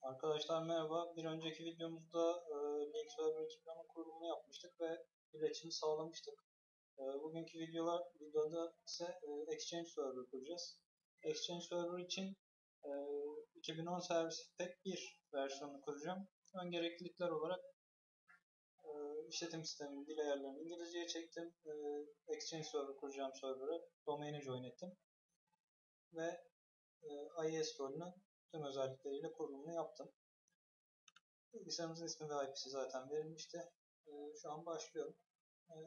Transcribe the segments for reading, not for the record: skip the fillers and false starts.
Arkadaşlar merhaba. Bir önceki videomuzda link server ekipmanın kurulumunu yapmıştık ve iletişimi sağlamıştık. Bugünkü videoda ise Exchange server kuracağız. Exchange server için 2010 servis tek bir versiyonunu kuracağım. Ön gereklilikler olarak işletim sisteminin dil ayarlarını İngilizceye çektim. Exchange server kuracağım server'ı domain'i join ettim. Ve IIS rolünün tüm özellikleriyle kurulumunu yaptım. Bilgisayarımızın ismi ve IP'si zaten verilmişti. Şu an başlıyorum.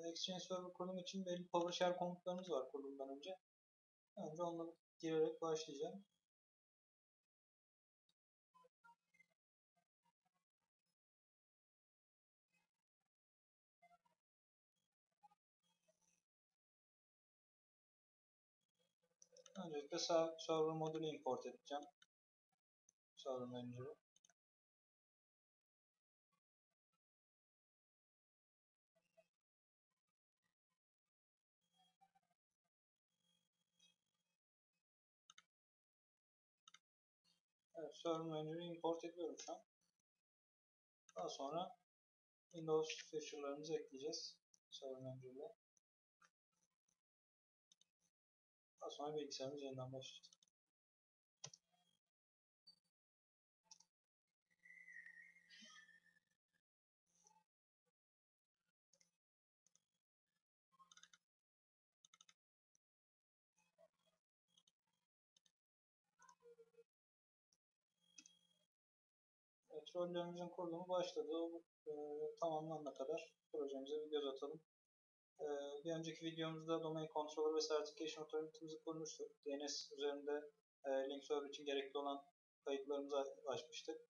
Exchange Server kurulum için belli PowerShell komutlarımız var kurulumdan önce. Önce onları girerek başlayacağım. Öncelikle server modülü import edeceğim. Server manager'ı. Evet, server manager'ı import ediyorum şu an. Daha sonra Windows feature'larımızı ekleyeceğiz. Server manager'la. Daha sonra bilgisayarımız yeniden başlayacak. Evet, rollerimizin kurulumu başladı. O tamamlanana kadar projemize bir göz atalım. Bir önceki videomuzda Domain Controller ve Certification Authority'mizi kurmuştuk. DNS üzerinde link server için gerekli olan kayıtlarımızı açmıştık.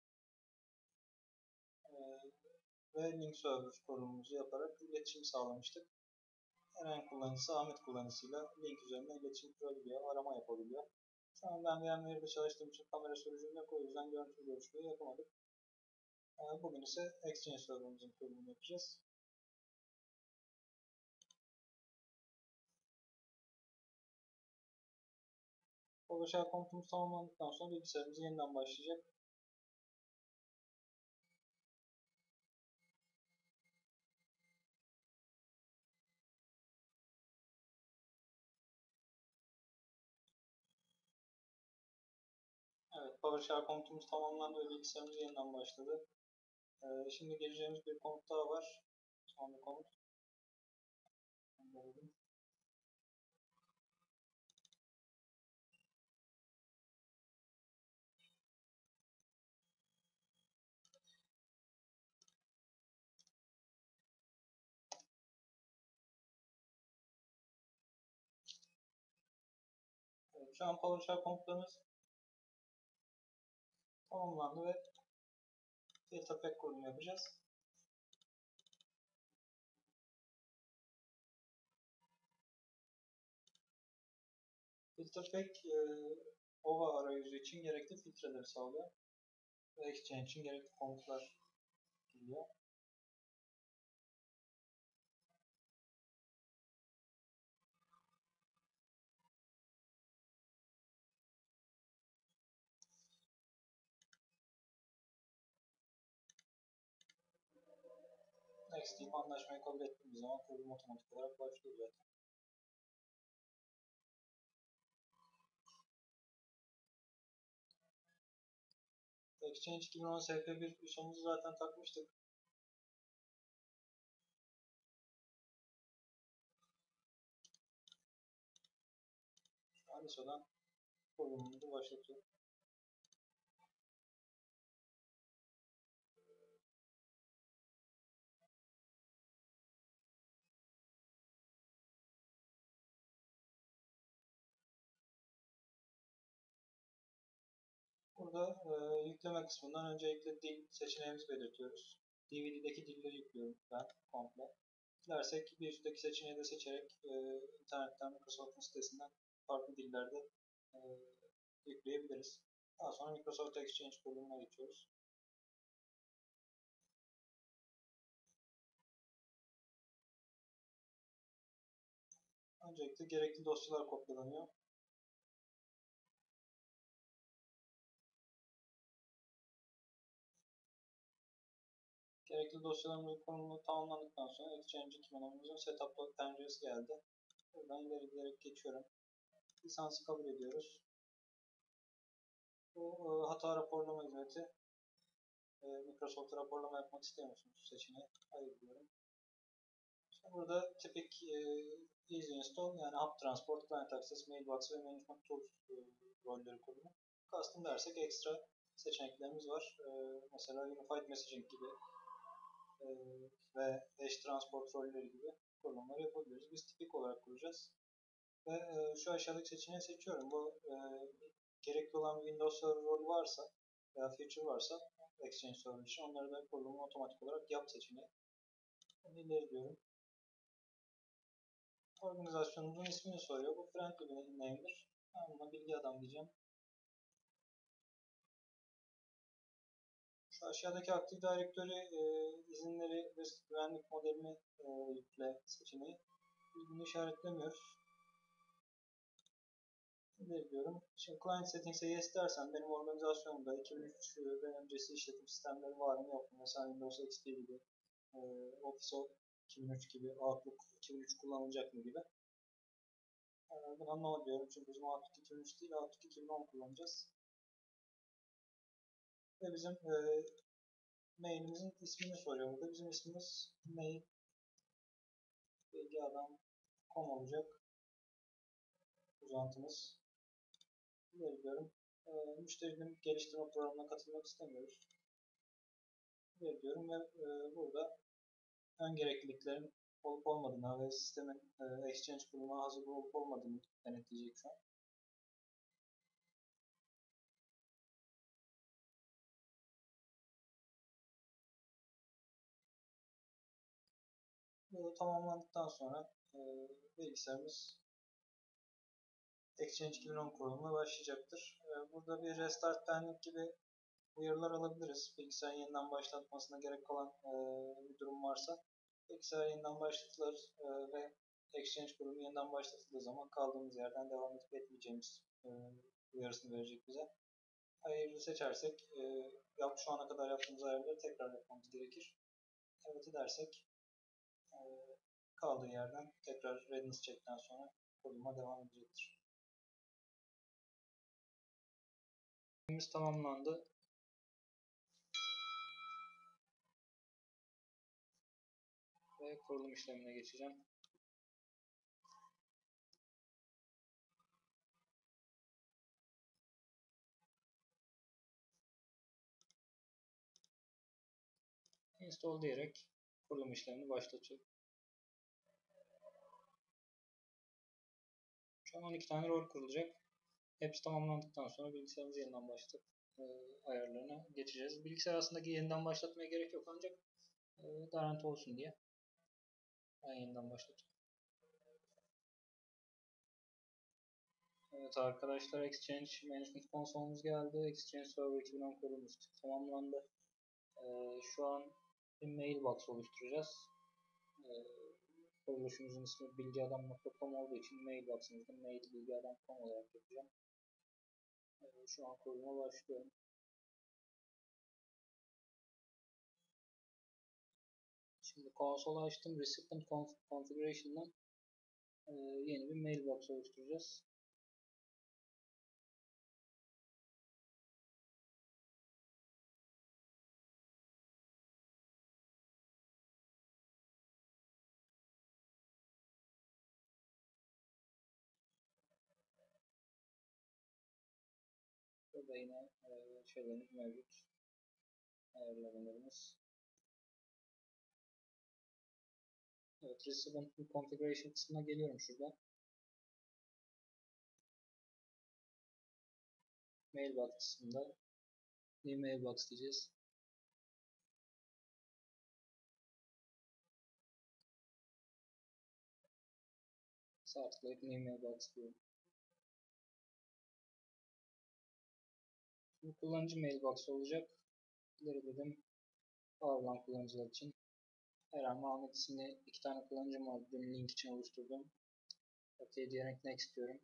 Ve link server kurulumumuzu yaparak iletişim sağlamıştık. Eren kullanıcısı Ahmet kullanıcısıyla link üzerinden iletişim kurabiliyor, arama yapabiliyor. Şu an ben VMware'de çalıştığım için kamera sürücüm yok, o yüzden görüntülü görüşmeyi yapamadık. Bugün ise Exchange server'ımızın kurulumunu yapacağız. PowerShell komutumuz tamamlandıktan sonra bilgisayarımız yeniden başlayacak. Evet, PowerShell komutumuz tamamlandı ve bilgisayarımız yeniden başladı. Şimdi gireceğimiz bir komut daha var. Son bir komut. Evet, şu an PowerShell komutlarımız tamamlandı ve filtre pack kurulumu yapacağız. Filtre pack OVA arayüzü için gerekli filtreleri sağlıyor. Ve Exchange için gerekli komutlar geliyor. Next deyip anlaşmayı kabul ettiğimiz zaman kurulum otomatik olarak başlıyor zaten. Exchange 2010 SP1 ISO'muzu zaten takmıştık. Şu an ISO'dan kurulumumuzu başlatıyoruz. Burada yükleme kısmından öncelikle dil seçeneğimizi belirtiyoruz. DVD'deki dilleri yüklüyorum ben komple. Dilersek bir üstteki seçeneği de seçerek internetten Microsoft'un sitesinden farklı dillerde e, yükleyebiliriz. Daha sonra Microsoft Exchange bölümüne geçiyoruz. Öncelikle gerekli dosyalar kopyalanıyor. Gerekli dosyalarımızın konumunu tamamlandıktan sonra Exchange 2010'umuzun setup penceresi geldi. Buradan ileri giderek geçiyorum. Lisansı kabul ediyoruz. Bu hata raporlama hizmeti. Microsoft raporlama yapmak istiyor musunuz seçeneği? Hayır diyorum. Şimdi burada tipik easy install yani hub transport, client access, mailbox ve management tools rolleri kurulu. Custom dersek ekstra seçeneklerimiz var. Mesela unified messaging gibi ve hash transport rolleri gibi kurulumları yapabiliriz. Biz tipik olarak kuracağız. Ve şu aşağıdaki seçeneği seçiyorum. Bu gerekli olan Windows Server rol varsa veya feature varsa Exchange Server için onları da kurulumu otomatik olarak yap seçeneği. İleri diyorum. Organizasyonumuzun ismini soruyor. Bu friendly bir name'dir. Ben buna bilgi adam diyeceğim. Şu aşağıdaki Active Directory izinleri ve güvenlik modelini yükle seçeneği. Biz bunu işaretlemiyoruz. Ne diyorum? Şimdi Client Settings'e yes dersen benim organizasyonumda 2003 ve öncesi işletim sistemleri var mı yok mu? Mesela Windows XP gibi, Office 2003 gibi, Outlook 2003 kullanılacak mı gibi. Buna no diyorum çünkü bizim Outlook 2003 değil, Outlook 2010 kullanacağız. Ve bizim mailimizin ismini soruyor burada. Bizim ismimiz mail bilgiadam.com olacak. Uzantımız. İleri diyorum. Müşterinin geliştirme programına katılmak istemiyoruz. İleri diyorum ve burada ön gerekliliklerin olup olmadığını ve sistemin Exchange kuruluna hazır olup olmadığını denetleyecek şu an. Bu tamamlandıktan sonra bilgisayarımız Exchange 2010 kurulumuna başlayacaktır. Burada bir restart pending gibi uyarılar alabiliriz. Bilgisayarın yeniden başlatmasına gerek olan bir durum varsa bilgisayar yeniden başlatılır ve Exchange kurulumu yeniden başlatıldığı zaman kaldığımız yerden devam edip etmeyeceğimiz uyarısını verecek bize. Hayırlı seçersek şu ana kadar yaptığımız ayarları tekrar yapmamız gerekir. Evet dersek kaldığı yerden tekrar readiness check'ten sonra kuruluma devam edecektir. Kurulumumuz tamamlandı. Ve kurulum işlemine geçeceğim. Install diyerek kurulum işlemini başlatıyorum. Şu an 12 tane rol kurulacak. Hepsi tamamlandıktan sonra bilgisayarımızı yeniden başlatıp ayarlarına geçeceğiz. Bilgisayar aslında yeniden başlatmaya gerek yok ancak garanti olsun diye ben yeniden başlatıyorum. Evet arkadaşlar, Exchange Management konsolumuz geldi. Exchange Server 2010 kurulumuz tamamlandı. Şu an bir mailbox oluşturacağız. Kuruluşumuzun ismi bilgiadam.com olduğu için mailbox'ımızda mail.bilgiadam.com olarak yapacağım. Şu an kuruluma başlıyorum. Şimdi konsolu açtım. Recipient Configurasyon'dan yeni bir mailbox oluşturacağız. Burada yine şeylerimiz mevcut. Ayarlamalarımız. Evet, Recipient Configuration kısmına geliyorum şurada. Mailbox kısmında New Mailbox diyeceğiz. Sağ tıklayıp New Mailbox diyorum. Şimdi kullanıcı mailbox olacak. İleri dedim. Bağlanan kullanıcılar için. Eren ve Ahmet isimli 2 tane kullanıcım var. Benim link için oluşturdum. OK diyerek next diyorum.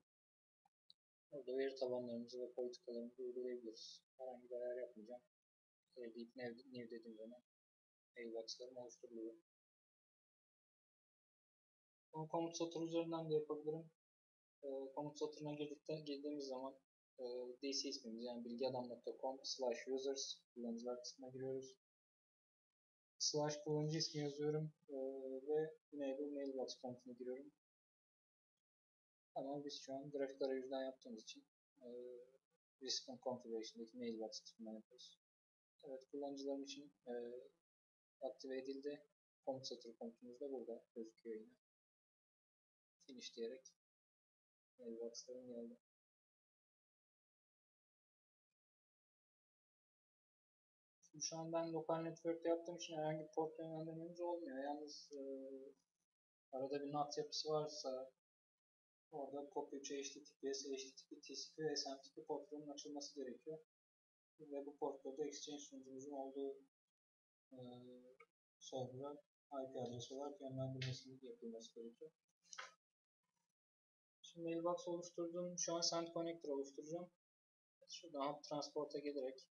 Orada veri tabanlarımızı ve politikalarımızı uygulayabiliriz. Herhangi bir ayar yapmayacağım. Deyip new dediğim zaman mailbox'larım oluşturuluyor. Bunu komut satırı üzerinden de yapabilirim. Komut satırına girdiğimiz zaman DC ismimiz yani bilgiadam.com/users kullanıcılar kısmına giriyoruz. /kullanıcı ismi yazıyorum ve enable mailbox komutuna giriyorum. Ama biz şu an grafik arayüzden yaptığımız için Response Configuration'daki mailbox kısmından yapıyoruz. Evet, kullanıcılarım için aktive edildi. Komut satırı komutumuz da burada gözüküyor yine. Finish diyerek mailbox'larım geldi. Şimdi şu an ben lokal network'te yaptığım için herhangi bir port yönlendirmemiz olmuyor. Yalnız arada bir NAT yapısı varsa orada POP 3, HTTPS, HTTP, TCP ve SMTP portlarının açılması gerekiyor. Ve bu portlarda Exchange sunucumuzun olduğu server'a IP adresi olarak yönlendirmesinin yapılması gerekiyor. Şimdi mailbox oluşturdum. Şu an send connector oluşturacağım. Şuradan hub transport'a gelerek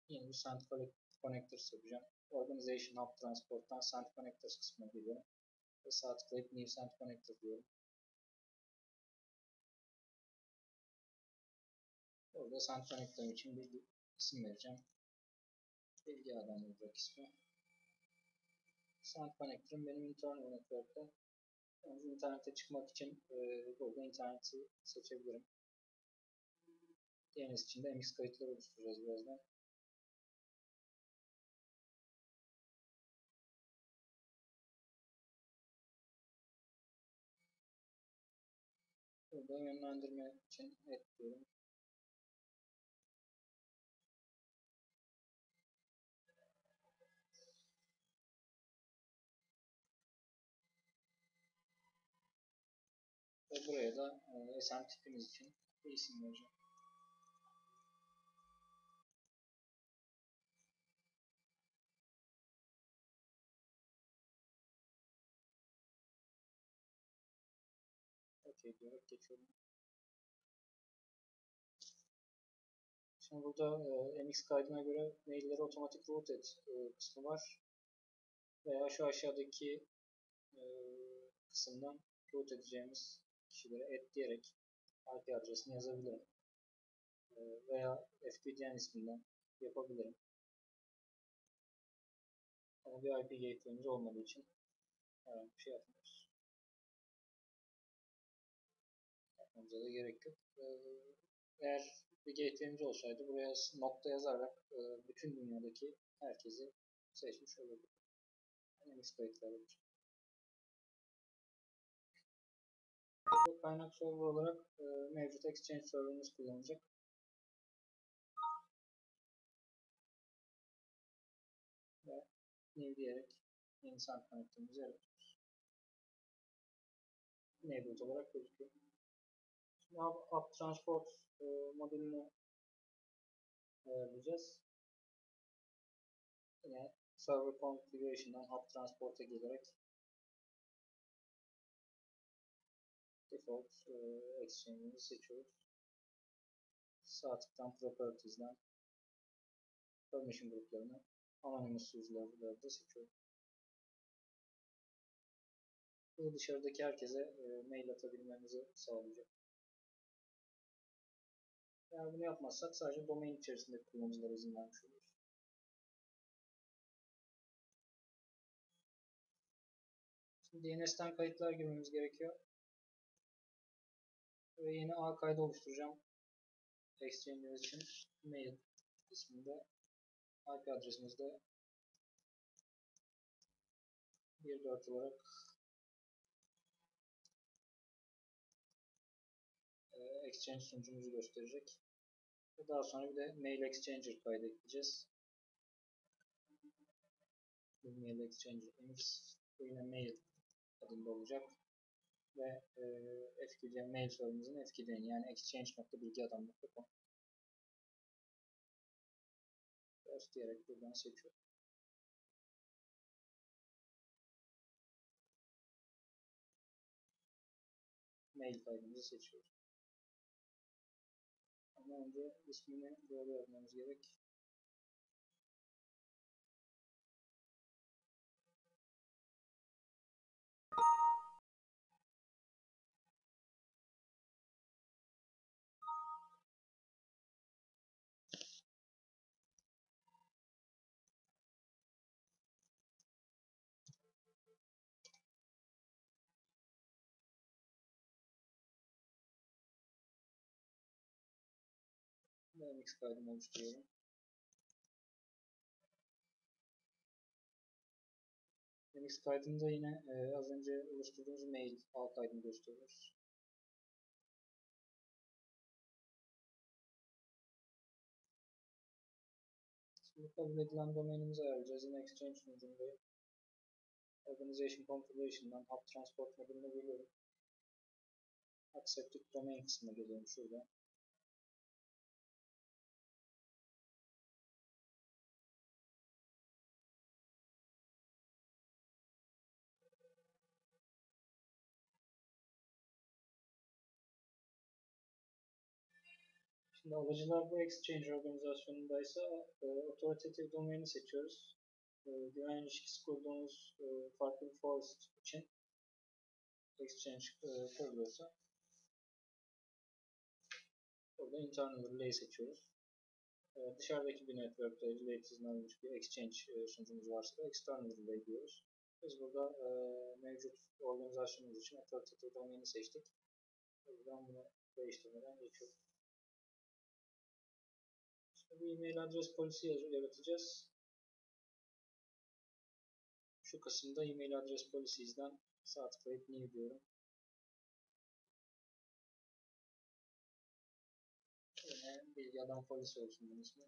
yeni bir send connectors yapacağım. Organization hub transport'tan send connectors kısmına geliyorum. Ve sağ tıklayıp new send connector diyorum. Orada send connector için bir isim vereceğim. Bilgi adam olacak ismi. Send connector'ım benim internal network'te. Yani internete çıkmak için burada interneti seçebilirim. DNS için de MX kayıtları oluşturacağız birazdan. Burada yönlendirme için diyorum. Ve buraya da SM tipimiz için bir isim vereceğim. OK diyerek geçiyorum. Şimdi burada MX kaydına göre mailleri otomatik route et kısmı var. Veya şu aşağıdaki kısımdan route edeceğimiz kişilere diyerek IP adresini yazabilirim. Veya FQDN isminden yapabilirim. Ama bir IP gateway'imiz olmadığı için herhangi bir şey yapmıyoruz. Yapmamıza da gerek yok. Eğer bir gateway'imiz olsaydı buraya nokta yazarak bütün dünyadaki herkesi seçmiş olurduk. Yani kayıtlar olacak. Burada kaynak server olarak mevcut Exchange server'ımız kullanılacak. Ve new diyerek yeni send connector'ımızı yaratıyoruz. Enabled olarak gözüküyor. Şimdi hub transport modülünü ayarlayacağız. Yine server configuration'dan hub transport'a gelerek default exchange'imizi seçiyoruz. Sağ tıktan properties'den permission gruplarını anonymous sunucuları da seçiyoruz. Bu dışarıdaki herkese mail atabilmemizi sağlayacak. Eğer bunu yapmazsak sadece domain içerisinde kullanıcılara izin vermiş oluruz. Şimdi DNS'ten kayıtlar girmemiz gerekiyor. Ve yeni A kaydı oluşturacağım. Exchange'imiz için mail isminde IP adresimizde 1.4 olarak Exchange sunucumuzu gösterecek. Ve daha sonra bir de Mail Exchanger kaydı ekleyeceğiz. Bu Mail Exchanger'ımız yine Mail adında olacak. Ve FQDN mail server'ımızın FQDN yani exchange.bilgiadam.com First diyerek buradan seçiyorum. Mail kaydımızı seçiyoruz. Ama önce ismini doğru yazmamız gerek. MX kaydımı oluşturuyorum. MX kaydında yine az önce oluşturduğumuz mail ağ kaydını gösteriyoruz. Şimdi kabul edilen domainimizi ayarlayacağız. Yine Exchange sunucundayım. Organization Configurasyon'dan Hub Transport modülüne geliyorum. Accepted Domain kısmına geliyorum şurada. Şimdi alıcılar bu Exchange organizasyonundaysa Authoritative Domain'i seçiyoruz. Güven ilişkisi kurduğumuz farklı bir forest için Exchange kuruluyorsa burada Internal Relay seçiyoruz. Dışarıdaki bir network'te relay tizlenmiş bir Exchange sunucumuz varsa da External Relay diyoruz. Biz burada mevcut organizasyonumuz için Authoritative Domain'i seçtik. Buradan bunu değiştirmeden geçiyorum. Şimdi bir email adres polisi yaratacağız. Şu kısımda email adres policies'den sağ tıklayıp new diyorum. Yine bilgi adam polisi olsun bunun ismi.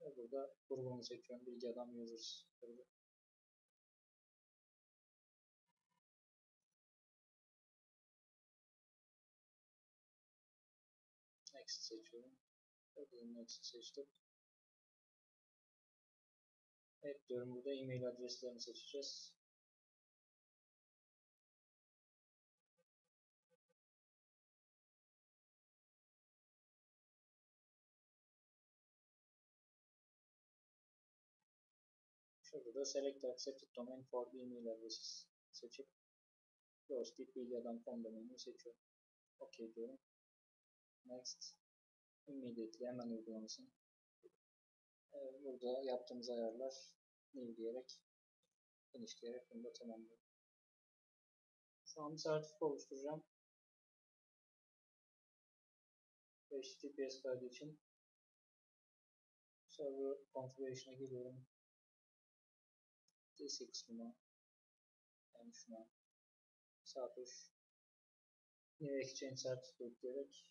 Ve burada grubunu seçiyorum. Bilgi adam users grubu. Next seçiyorum. Next seçtim. Evet diyorum, burada email adreslerini seçeceğiz. Şurada da Select Accepted Domain for the Email Addresses seçip Close deyip bilgi adam com domainini seçiyorum. OK diyorum. Next. Immediately hemen uygulamasın. Burada yaptığımız ayarlar new diyerek finish diyerek bunu da tamamlıyorum. Şu an bir sertifika oluşturacağım. HTTPS kaydı için Server Configuration'a geliyorum. DC kısmına, yani şuna sağ tuş New Exchange Certificate diyerek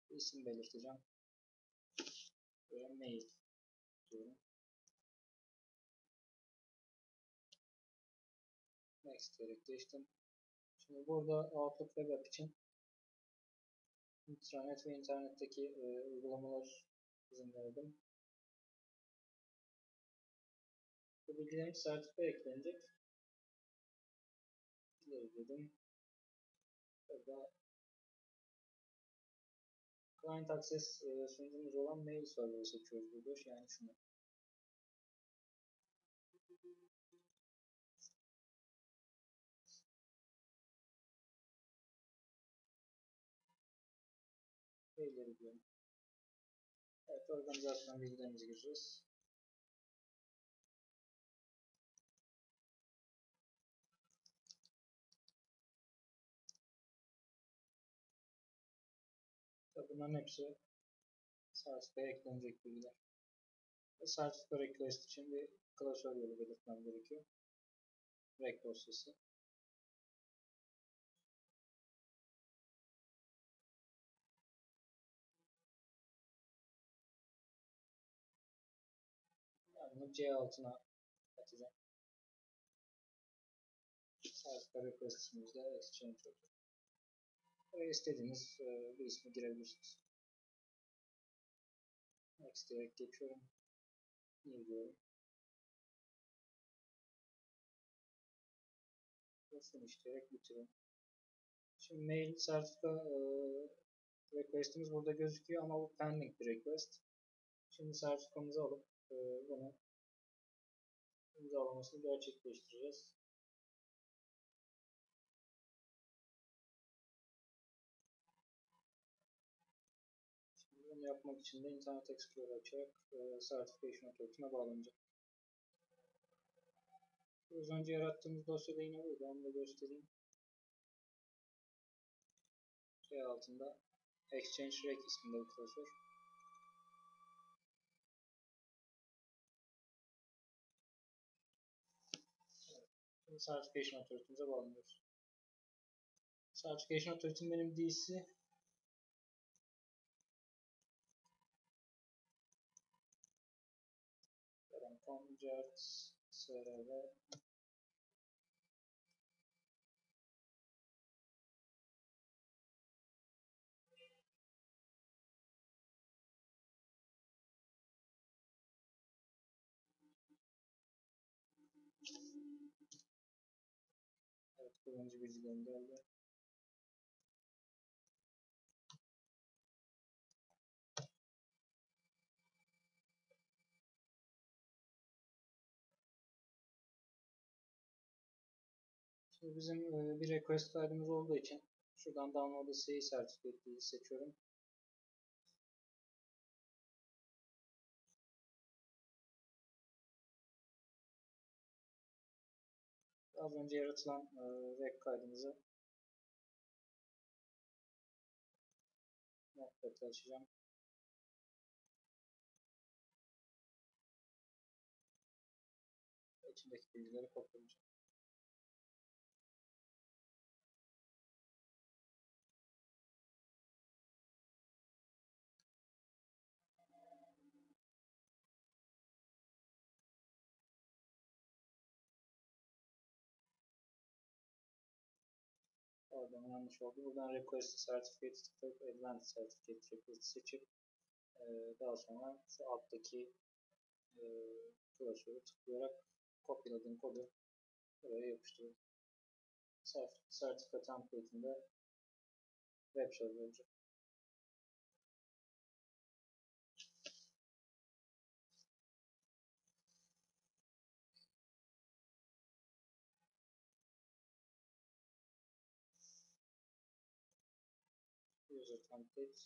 isim belirteceğim. Böyle mail diyorum. Next diyerek geçtim. Şimdi burada Outlook Web App için intranet ve internetteki uygulamalar izin verdim. Bu bilgilerin sertifika eklenecek. İleri dedim. Burada Client Access sunucumuz olan mail server'ı seçiyoruz burada. Yani şunu. İleri diyorum. Evet, organizasyon bilgilerimizi gireceğiz. Bunların hepsi sertifikaya eklenecek bilgiler. Sertifika request için bir klasör yolu belirtmem gerekiyor. Rec dosyası. Yani bunu C altına atacağım. Sertifika request ismimizde exchange olacak. Buraya istediğiniz bir ismi girebilirsiniz. next diyerek geçiyorum. New diyorum. Ve finish diyerek bitiriyorum. Şimdi mail sertifika request'imiz burada gözüküyor ama bu pending bir request. Şimdi sertifikamızı alıp bunu imzalamasını gerçekleştireceğiz. Şimdi bunu yapmak için de Internet Explorer açarak Certification Authority'ne bağlanacak. Az önce yarattığımız dosyada yine burada. Onu da göstereyim. Şey altında Exchange Rec isminde bir klasör. Şimdi Certification Authority'mize bağlanıyoruz. Certification Authority'nin benim DC'si Conjert SRV evet, kullanıcı bilgilerini geldi. Şimdi bizim bir request kaydımız olduğu için şuradan Download a CA Certificate'i seçiyorum. Az önce yaratılan rec kaydımızı Notepad'e açacağım. İçindeki bilgileri kopyalayacağım. Pardon, yanlış oldu. Buradan Request Certificate tıklayıp Advanced Certificate Request seçip daha sonra şu alttaki klasörü tıklayarak kopyaladığım kodu buraya yapıştırıyorum. Sertifika template'inde web server olacak. User template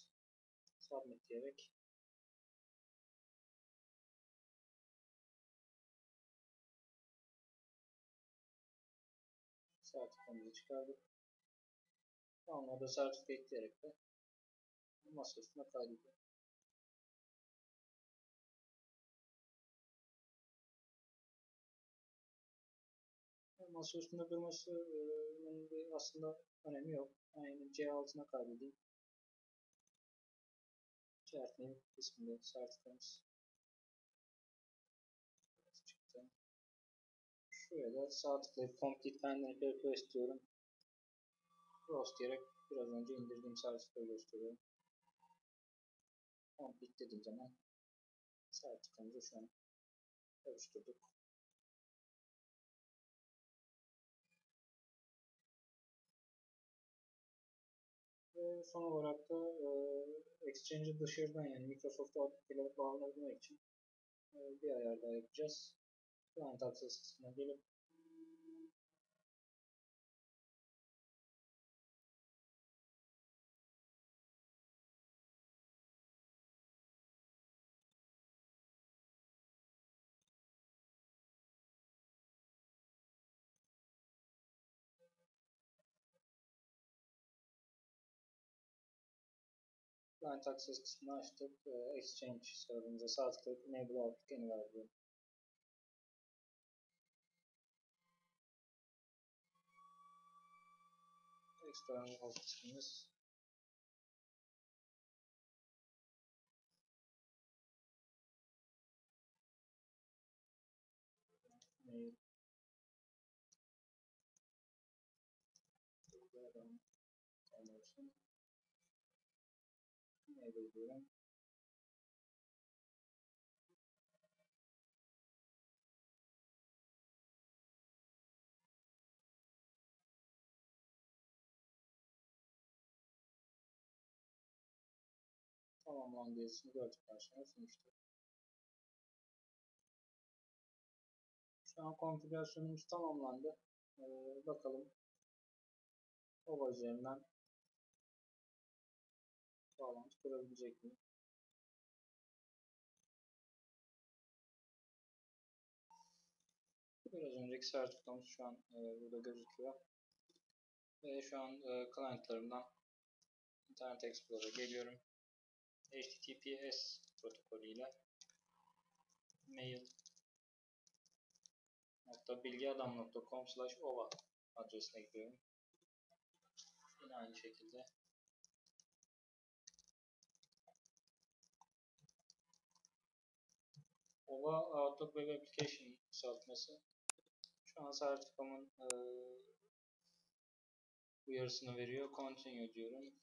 submit diyerek sertifikamızı çıkardık. Download a certificate diyerek de masa üstüne kaydediyorum. Masa üstünde durmasının bir aslında önemi yok. Yani C altına kaydedeyim. Name isminde sertifikamız çıktı. Şuraya da sağ tıklayıp Complete Pending Request diyorum. Close diyerek biraz önce indirdiğim sertifikayı gösteriyorum. Complete dediğim zaman sertifikamızı şu an oluşturduk. Ve son olarak da Exchange'i dışarıdan yani Microsoft Outlook ile bağlanabilmek için bir ayar daha yapacağız. Client Access kısmına gelip Client Access kısmını açtık. Exchange serverımıza sağ tıklayıp Enable Outlook Anywhere diyorum. External host kısmımız mail enable diyorum. Tamamlandı yazısını gördükten sonra finish'te. Şu an konfigürasyonumuz tamamlandı. Bakalım OVA üzerinden bağlantı kurabilecek mi? Biraz önceki sertifikamız şu an burada gözüküyor. Ve şu an client'larımdan Internet Explorer'a geliyorum. HTTPS protokolü ile mail.bilgiadam.com/ova adresine gidiyorum. Yine aynı şekilde OVA Outlook Web Application kısaltması. Şu an sertifikamın uyarısını veriyor. Continue diyorum.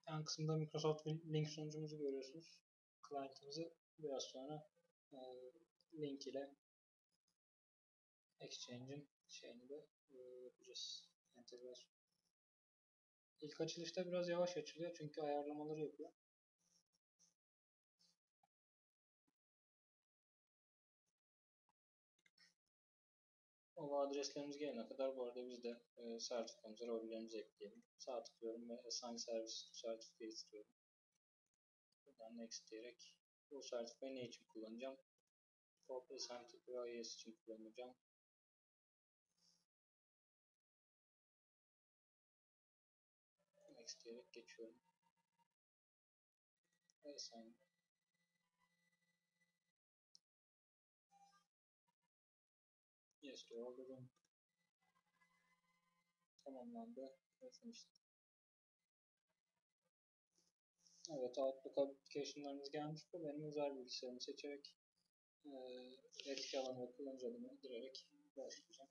Yan kısımda Microsoft link sunucumuzu görüyorsunuz. Client'ımızı biraz sonra link ile Exchange'in şeyini de yapacağız. Entegrasyon. İlk açılışta biraz yavaş açılıyor çünkü ayarlamaları yapıyor. O adreslerimiz gelene kadar bu arada biz de sertifikamıza rollerimizi ekleyelim. Sağ tıklıyorum ve Assign Service to Certificate istiyorum. Buradan Next diyerek bu sertifikayı ne için kullanacağım? Corporate SMTP ve IES için kullanacağım. Next diyerek geçiyorum. Assign. Yes doğrularım. Tamamlandı. Ve finished. Evet, Outlook application'larımız gelmiş. Bu benim özel bilgisayarımı seçerek etki alanı ve kullanıcı adımı girerek başlayacağım.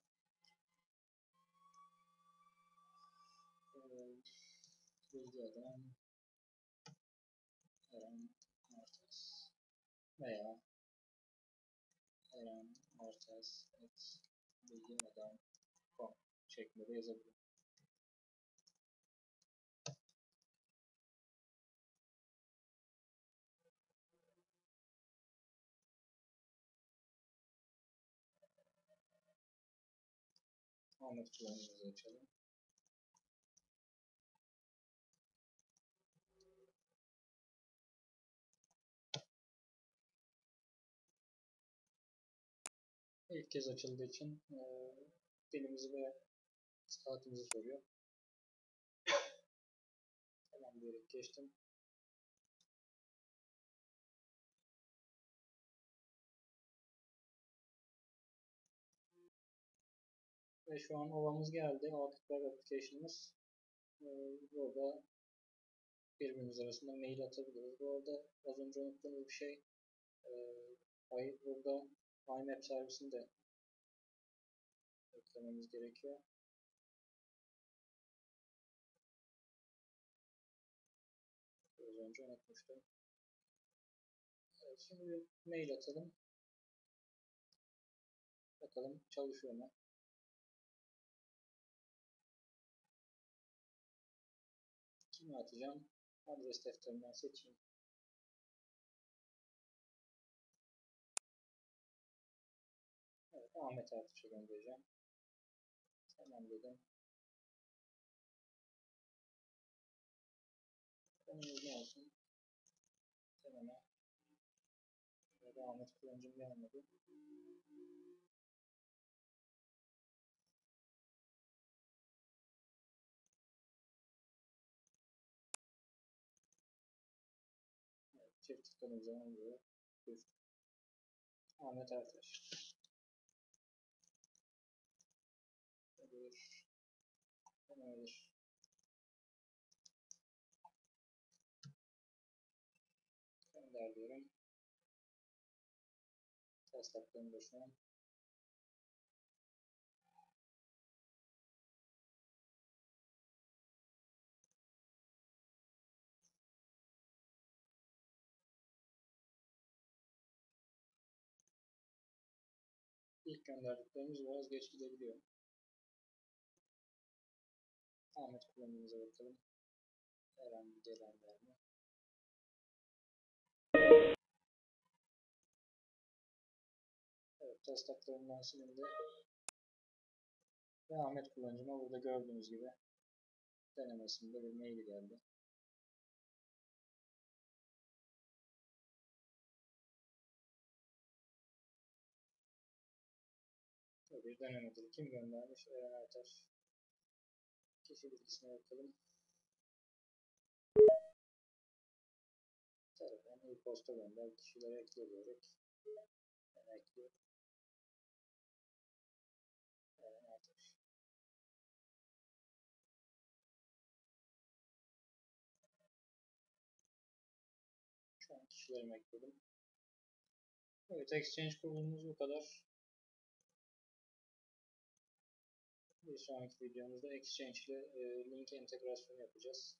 Bilgi adam Eren Martez veya Eren Martez bilgiadam.com şeklinde yazabilirim. Ahmet kullanıcımızı açalım. İlk kez açıldığı için dilimizi ve saatimizi soruyor. Tamam diyerek geçtim. Ve şu an ovamız geldi. Outlook Web Application'ımız burada birbirimiz arasında mail atabiliriz. Bu arada az önce unuttuğumuz bir şey burada IMAP servisini de eklememiz gerekiyor. Az önce unutmuştum. Evet, şimdi bir mail atalım. Bakalım çalışıyor mu? Kime atacağım? Adres defterinden seçeyim. Evet, Ahmet Ertuğ'a göndereceğim. Tamam dedim. Konumuz ne olsun? Temene. Burada Ahmet kullanıcım gelmedi. Evet, çift tıkladığım zaman böyle düştü. Ahmet Ertaş. Olur. Olur. Gönder diyorum. Taslaklarını da şu an. İlk gönderdiklerimiz biraz geç gidebiliyor. Ahmet kullanımımıza bakalım. Herhangi bir gelen var mı? Evet, test haklarından silindi. Ve Ahmet kullanıcıma burada gördüğünüz gibi denemesinde bir mail geldi. Bu bir denemedir. Kim göndermiş? Eren Aytaş. Kişi bilgisine bakalım. Telefon, e-posta gönder. Kişilere ekle diyerek. Ben ekliyorum. Eren Aytaş. Şu an kişilerimi ekledim. Evet, Exchange kurulumumuz bu kadar. Bir sonraki videomuzda Exchange ile link entegrasyonu yapacağız.